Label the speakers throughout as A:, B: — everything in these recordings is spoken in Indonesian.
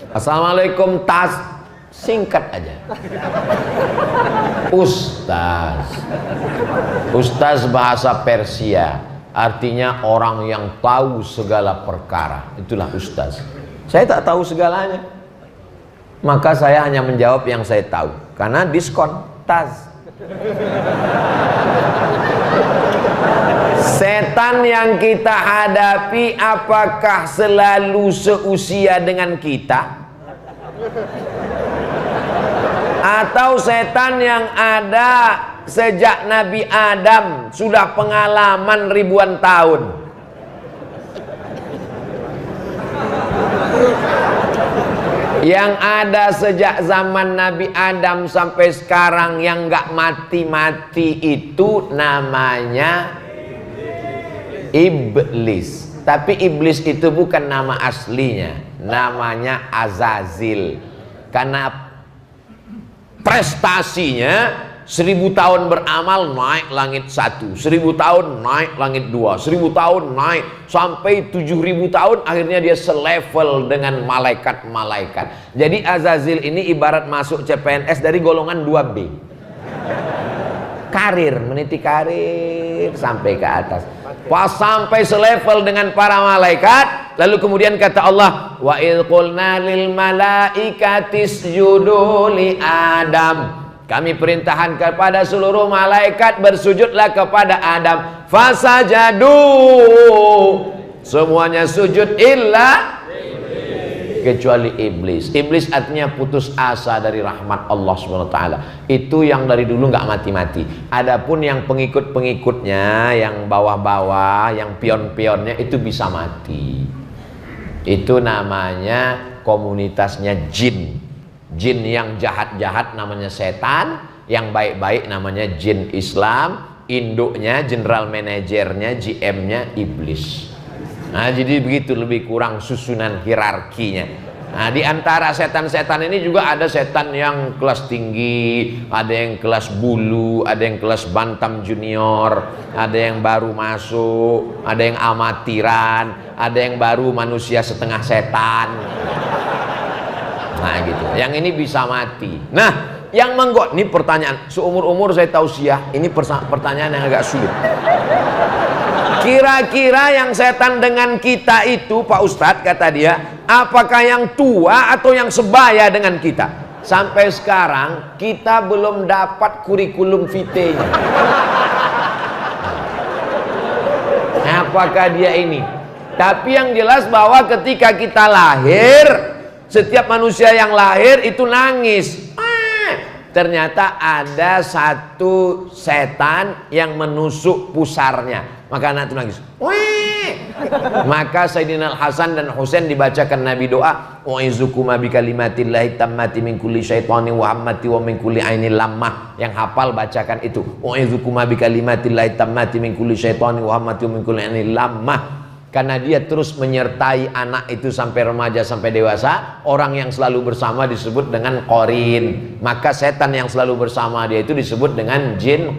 A: Assalamualaikum tas, singkat aja. Ustaz. Ustaz bahasa Persia, artinya orang yang tahu segala perkara. Itulah ustaz. Saya tak tahu segalanya, maka saya hanya menjawab yang saya tahu, karena diskon tas. Setan yang kita hadapi apakah selalu seusia dengan kita? Atau setan yang ada sejak Nabi Adam, sudah pengalaman ribuan tahun? Yang ada sejak zaman Nabi Adam sampai sekarang, yang nggak mati-mati itu namanya iblis. Tapi iblis itu bukan nama aslinya, namanya Azazil. Karena prestasinya 1000 tahun beramal naik langit 1, 1000 tahun naik langit 2, 1000 tahun naik sampai 7000 tahun, akhirnya dia selevel dengan malaikat-malaikat. Jadi Azazil ini ibarat masuk CPNS dari golongan 2B. Karir, meniti karir sampai ke atas. Pas sampai selevel dengan para malaikat, lalu kemudian kata Allah, wa idh qulna lil malaikati isjudu li Adam. Kami perintahkan kepada seluruh malaikat bersujudlah kepada Adam. Fasajadu, semuanya sujud illa kecuali iblis. Iblis artinya putus asa dari rahmat Allah SWT. Itu yang dari dulu nggak mati-mati. Adapun yang pengikut-pengikutnya, yang bawah-bawah, yang pion-pionnya itu bisa mati. Itu namanya komunitasnya jin. Jin yang jahat-jahat namanya setan, yang baik-baik namanya jin Islam. Induknya, general manajernya, GM-nya iblis. Nah, jadi begitu lebih kurang susunan hierarkinya. Nah, di antara setan-setan ini juga ada setan yang kelas tinggi, ada yang kelas bulu, ada yang kelas bantam junior, ada yang baru masuk, ada yang amatiran, ada yang baru manusia setengah setan. Nah gitu, yang ini bisa mati. Nah, yang menggot, ini pertanyaan seumur-umur saya tausiah, ini pertanyaan yang agak sulit. Kira-kira yang setan dengan kita itu, Pak Ustadz, kata dia, apakah yang tua atau yang sebaya dengan kita? Sampai sekarang kita belum dapat kurikulum vitae-nya. Apakah dia ini? Tapi yang jelas bahwa ketika kita lahir, setiap manusia yang lahir itu nangis. Ternyata ada satu setan yang menusuk pusarnya, maka anak itu nangis. Maka Sayyidina Hasan dan Husain dibacakan Nabi doa, u'izukuma bikalimatillahi tammati min kulli syaitani wa hammati wa min kulli ainil lammah. Yang hafal bacakan itu, u'izukuma bikalimatillahi tammati min kulli syaitani wa hammati wa min kulli ainil lammah. Karena dia terus menyertai anak itu sampai remaja, sampai dewasa. Orang yang selalu bersama disebut dengan qarin. Maka setan yang selalu bersama dia itu disebut dengan jin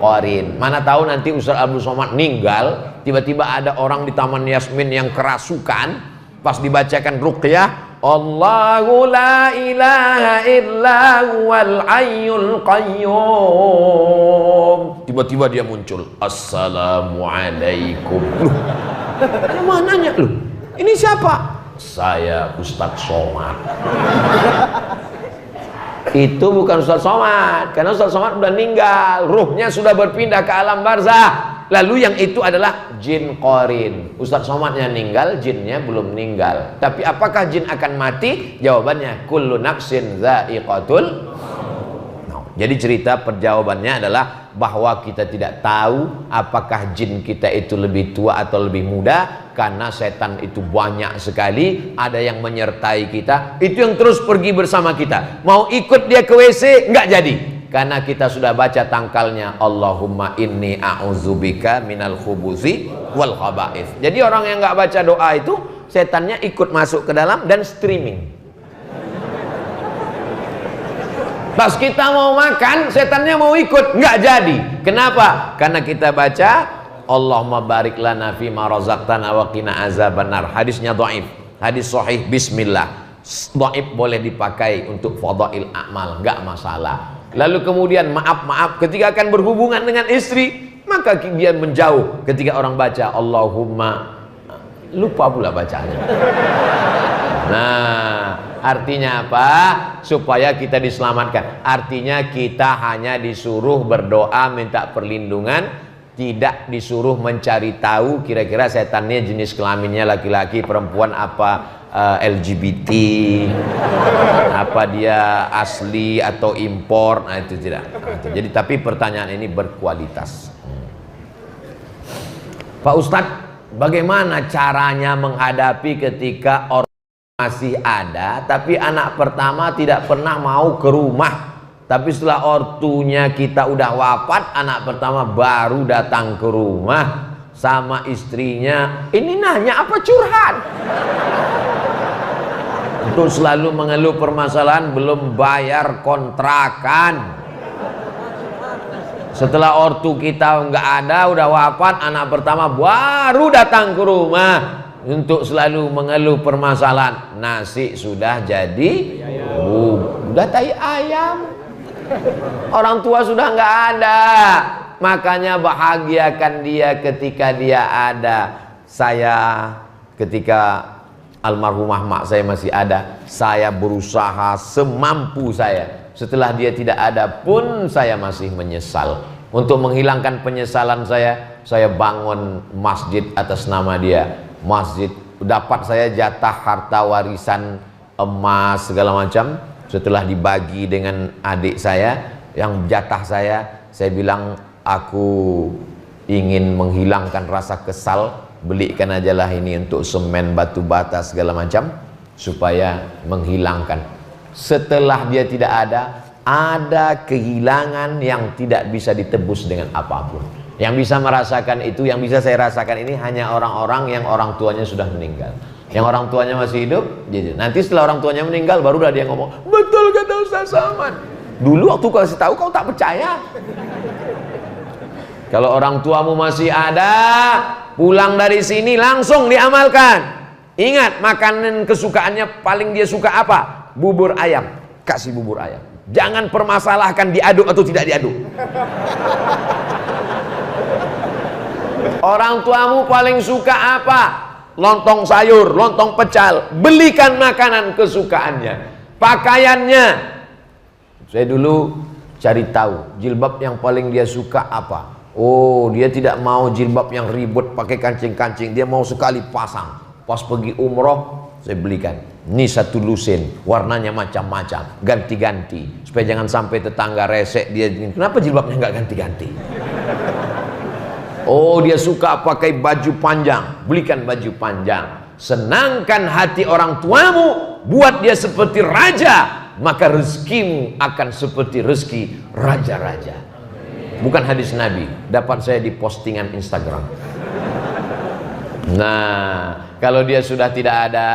A: qarin. Mana tahu nanti Ustaz Abdul Somad meninggal, tiba-tiba ada orang di Taman Yasmin yang kerasukan, pas dibacakan ruqyah, Allahu la ilaha illa huwal hayyul qayyum. Tiba-tiba dia muncul, Assalamualaikum. Ada mananya lu? Ini siapa? Saya Ustadz Somad. Itu bukan Ustadz Somad, karena Ustadz Somad sudah meninggal, ruhnya sudah berpindah ke alam barzah. Lalu yang itu adalah jin qarin. Ustadz Somadnya meninggal, jinnya belum meninggal. Tapi apakah jin akan mati? Jawabannya kullu nafsin dha'iqatul. Jadi cerita perjawabannya adalah bahwa kita tidak tahu apakah jin kita itu lebih tua atau lebih muda, karena setan itu banyak sekali, ada yang menyertai kita, itu yang terus pergi bersama kita. Mau ikut dia ke WC nggak jadi, karena kita sudah baca tangkalnya, Allahumma inni a'udzubika minal khubuthi wal khaba'ith. Jadi orang yang nggak baca doa itu, setannya ikut masuk ke dalam dan streaming. Pas kita mau makan, setannya mau ikut, nggak jadi. Kenapa? Karena kita baca Allahumma barik lana fima razaqtana wa qina azabannar. Hadisnya dhaif, hadis sahih bismillah. dhaif boleh dipakai untuk fadhail amal, enggak masalah. Lalu kemudian maaf ketika akan berhubungan dengan istri, maka dia menjauh ketika orang baca Allahumma, lupa pula bacanya. Nah, artinya apa? Supaya kita diselamatkan. Artinya kita hanya disuruh berdoa minta perlindungan, tidak disuruh mencari tahu kira-kira setannya jenis kelaminnya laki-laki, perempuan, apa LGBT, apa dia asli atau impor. Nah, itu tidak. Jadi tapi pertanyaan ini berkualitas. Pak Ustadz, bagaimana caranya menghadapi ketika orang masih ada tapi anak pertama tidak pernah mau ke rumah, tapi setelah ortunya kita udah wafat, anak pertama baru datang ke rumah sama istrinya, ini nanya apa curhat? Untuk selalu mengeluh permasalahan belum bayar kontrakan. Setelah ortu kita nggak ada, udah wafat, anak pertama baru datang ke rumah untuk selalu mengeluh permasalahan. Nasi sudah jadi, udah tai ayam. Orang tua sudah nggak ada. Makanya bahagiakan dia ketika dia ada. Saya ketika almarhumah mak saya masih ada, saya berusaha semampu saya. Setelah dia tidak ada pun saya masih menyesal. Untuk menghilangkan penyesalan saya bangun masjid atas nama dia. Masjid, dapat saya jatah harta warisan emas segala macam. Setelah dibagi dengan adik saya, yang jatah saya bilang, aku ingin menghilangkan rasa kesal, belikan ajalah ini untuk semen, batu bata segala macam, supaya menghilangkan. Setelah dia tidak ada kehilangan yang tidak bisa ditebus dengan apapun. Yang bisa merasakan itu, yang bisa saya rasakan ini hanya orang-orang yang orang tuanya sudah meninggal. Yang orang tuanya masih hidup, jadi nanti setelah orang tuanya meninggal barulah dia ngomong, betul kata Ustaz Salman. Dulu waktu kau kasih tahu kau tak percaya. Kalau orang tuamu masih ada, pulang dari sini langsung diamalkan. Ingat, makanan kesukaannya paling dia suka apa? Bubur ayam. Kasih bubur ayam. Jangan permasalahkan diaduk atau tidak diaduk. Orang tuamu paling suka apa? Lontong sayur, lontong pecal. Belikan makanan kesukaannya. Pakaiannya, saya dulu cari tahu jilbab yang paling dia suka apa. Oh, dia tidak mau jilbab yang ribut pakai kancing-kancing. Dia mau sekali pasang. Pas pergi umroh, saya belikan. Ini satu lusin, warnanya macam-macam, ganti-ganti. Supaya jangan sampai tetangga resek dia. Kenapa jilbabnya nggak ganti-ganti? Oh, dia suka pakai baju panjang. Belikan baju panjang. Senangkan hati orang tuamu, buat dia seperti raja, maka rezekimu akan seperti rezeki raja-raja. Bukan hadis Nabi, dapat saya di postingan Instagram. Nah, kalau dia sudah tidak ada,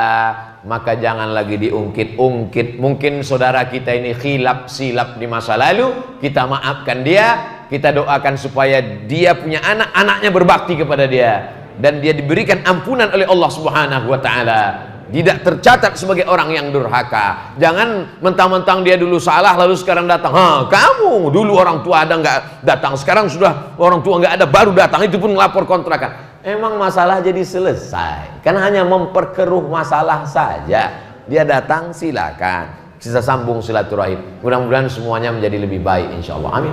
A: maka jangan lagi diungkit-ungkit. Mungkin saudara kita ini khilaf silap di masa lalu, kita maafkan dia, kita doakan supaya dia punya anak, anaknya berbakti kepada dia, dan dia diberikan ampunan oleh Allah Subhanahu wa taala. Tidak tercatat sebagai orang yang durhaka. Jangan mentang-mentang dia dulu salah lalu sekarang datang. Kamu dulu orang tua ada nggak datang, sekarang sudah orang tua nggak ada baru datang, itu pun ngelapor kontrakan. Emang masalah jadi selesai? Kan hanya memperkeruh masalah saja. Dia datang silakan. Kita sambung silaturahim. Mudah-mudahan semuanya menjadi lebih baik insya Allah. Amin.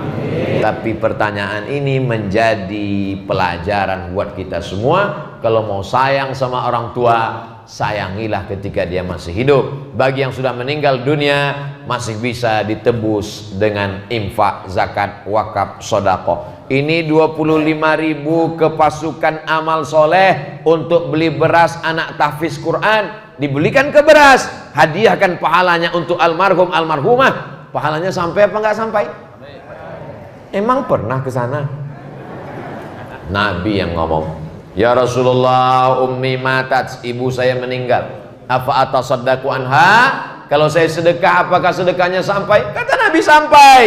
A: Tapi pertanyaan ini menjadi pelajaran buat kita semua. Kalau mau sayang sama orang tua, sayangilah ketika dia masih hidup. Bagi yang sudah meninggal dunia, masih bisa ditebus dengan infak, zakat, wakaf, sedekah. Ini 25.000 ke pasukan amal soleh untuk beli beras anak tahfiz Quran. Dibelikan ke beras, hadiahkan pahalanya untuk almarhum almarhumah. Pahalanya sampai apa nggak sampai? Emang pernah ke sana? Nabi yang ngomong, ya Rasulullah, ummi matat, ibu saya meninggal. Apa atasaddaqu anha? Kalau saya sedekah, apakah sedekahnya sampai? Kata Nabi sampai.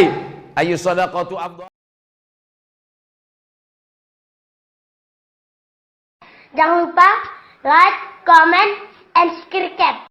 A: Ayu sadaqatu afdal.
B: Jangan lupa like, comment, and subscribe.